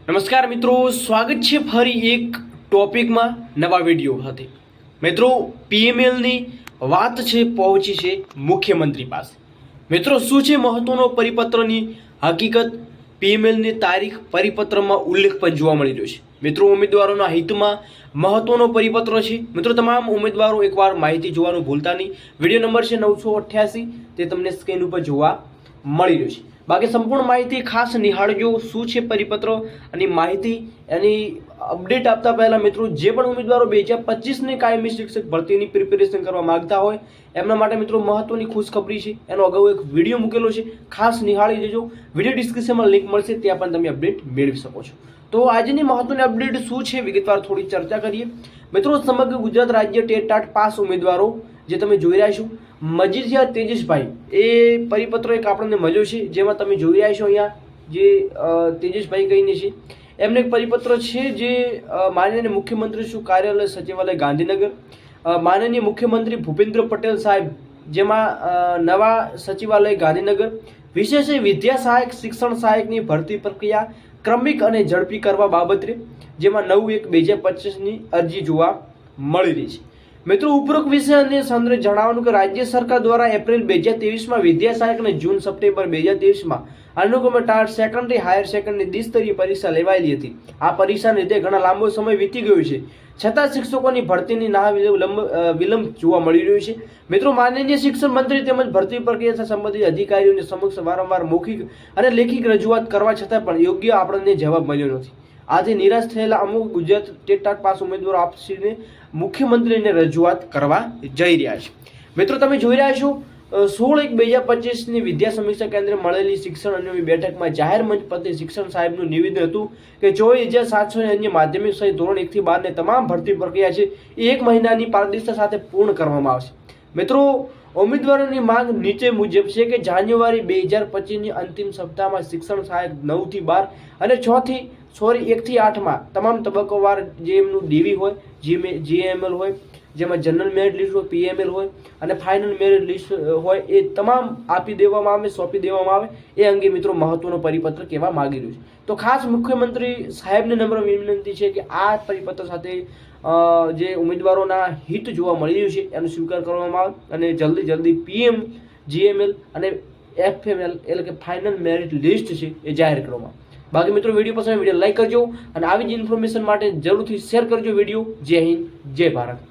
નમસ્કાર મિત્રો, સ્વાગત છે ફરી એક ટોપિકમાં નવા વિડીયો સાથે। મિત્રો, પીએમએલની વાત છે પહોંચી છે મુખ્યમંત્રી પાસે। મિત્રો, શું છે મહત્વનો પરિપત્રની હકીકત? પીએમએલની તારીખ પરિપત્રમાં ઉલ્લેખ પણ જોવા મળી રહ્યો છે। મિત્રો, ઉમેદવારોના હિતમાં મહત્વનો પરિપત્ર છે। મિત્રો, તમામ ઉમેદવારો એકવાર માહિતી જોવાનું ભૂલતા નહીં। વિડીયો નંબર છે 988, તે તમને સ્ક્રીન ઉપર જોવા મળી રહ્યો છે। બાકી સંપૂર્ણ માહિતી ખાસ નિહાળજો। શું છે પરિપત્ર અને માહિતી એની અપડેટ આપતા પહેલા મિત્રો, જે પણ ઉમેદવારો 2025ની કાયમી શિક્ષક ભરતીની પ્રિપેરેશન કરવા માંગતા હોય એમના માટે મિત્રો મહત્વની ખુશખબરી છે। એનો અગાઉ એક વિડીયો મૂકેલો છે, ખાસ નિહાળી લેજો। વિડીયો ડિસ્ક્રિપ્શનમાં લિંક મળશે, ત્યાં પણ તમે અપડેટ મેળવી શકો છો। તો આજની મહત્વની અપડેટ શું છે વિગતવાર થોડી ચર્ચા કરીએ। મિત્રો, સમગ્ર ગુજરાત રાજ્ય ટેટ પાસ ઉમેદવારો જે તમે જોઈ રહ્યા છો, મજીઠિયા તેજસભાઈ, એ પરિપત્ર એક આપણને મળ્યો છે, જેમાં તમે જોઈ રહ્યા છો અહીંયા જે તેજસભાઈ કહીને છે, એમને એક પરિપત્ર છે જે માનનીય મુખ્યમંત્રી શું કાર્યાલય સચિવાલય ગાંધીનગર, માનનીય મુખ્યમંત્રી ભૂપેન્દ્ર પટેલ સાહેબ, જેમાં નવા સચિવાલય ગાંધીનગર, વિશેષ વિદ્યા સહાયક શિક્ષણ સહાયકની ભરતી પ્રક્રિયા ક્રમિક અને ઝડપી કરવા બાબતે, જેમાં 9/1/2025ની અરજી જોવા મળી રહી છે। મિત્રો, ઉપરોક્ત વિષય અને સંદર્ભે જણાવવાનું કે રાજ્ય સરકાર દ્વારા એપ્રિલ 2023માં વિદ્યા સહાયક અને જૂન સપ્ટેમ્બર 2023માં અનુક્રમે સેકન્ડરી હાયર સેકન્ડરી દ્વિસ્તરીય પરીક્ષા લેવાયેલી હતી। આ પરીક્ષાને લીધે ઘણા લાંબો સમય વીતી ગયો છે, છતાં શિક્ષકોની ભરતીની ના વિલંબ જોવા મળી રહ્યો છે। મિત્રો, માનનીય શિક્ષણ મંત્રી તેમજ ભરતી પ્રક્રિયા સંબંધિત અધિકારીઓની સમક્ષ વારંવાર મૌખિક અને લેખિત રજૂઆત કરવા છતાં પણ યોગ્ય આપણને જવાબ મળ્યો નથી। આજે નિરાશ થયેલા અમુક ગુજરાત ટેટ પાસ ઉમેદવારો આપસીને મુખ્યમંત્રીને રજૂઆત કરવા જઈ રહ્યા છે। મિત્રો, તમે જોઈ રહ્યા છો 16/1/2025ની વિદ્યા સમીક્ષા કેન્દ્રે મળેલી શિક્ષણ અને બેઠકમાં જાહેર મંચ પતે શિક્ષણ સાહેબનું નિવેદન હતું કે 24,700 અન્ય માધ્યમિક સહિત ધોરણ 1 થી 12 ને તમામ ભરતી પ્રક્રિયા છે એ 1 મહિનાની પારદર્શિતા સાથે પૂર્ણ કરવામાં આવશે। મિત્રો, ઉમેદવારોની માંગ નીચે મુજબ છે કે જાન્યુઆરી 2025ની અંતિમ સપ્તાહમાં શિક્ષણ સહાયક 9 થી 12 અને 1 થી 8માં તમામ તબક્કાવાર જે એમનું ડીવી હોય, જીએમએલ હોય, જેમાં જનરલ મેરિટ લિસ્ટ હોય, પીએમએલ હોય અને ફાઇનલ મેરિટ લિસ્ટ હોય, એ તમામ આપી દેવામાં આવે, સોંપી દેવામાં આવે। એ અંગે મિત્રો મહત્વનો પરિપત્ર કહેવા માંગી રહ્યું છે। તો ખાસ મુખ્યમંત્રી સાહેબને નમ્ર વિનંતી છે કે આ પરિપત્ર સાથે જે ઉમેદવારોના હિત જોવા મળી રહ્યું છે એનો સ્વીકાર કરવામાં આવે અને જલ્દી પીએમ, જીએમએલ અને એફએમએલ એટલે કે ફાઇનલ મેરિટ લિસ્ટ છે એ જાહેર કરવામાં આવે। બાકી મિત્રો, વિડીયો પસંદ વિડીયો લાઈક કરજો અને આવી જ ઇન્ફોર્મેશન માટે જરૂરથી શેર કરજો વિડીયો। જય હિન્દ, જય ભારત।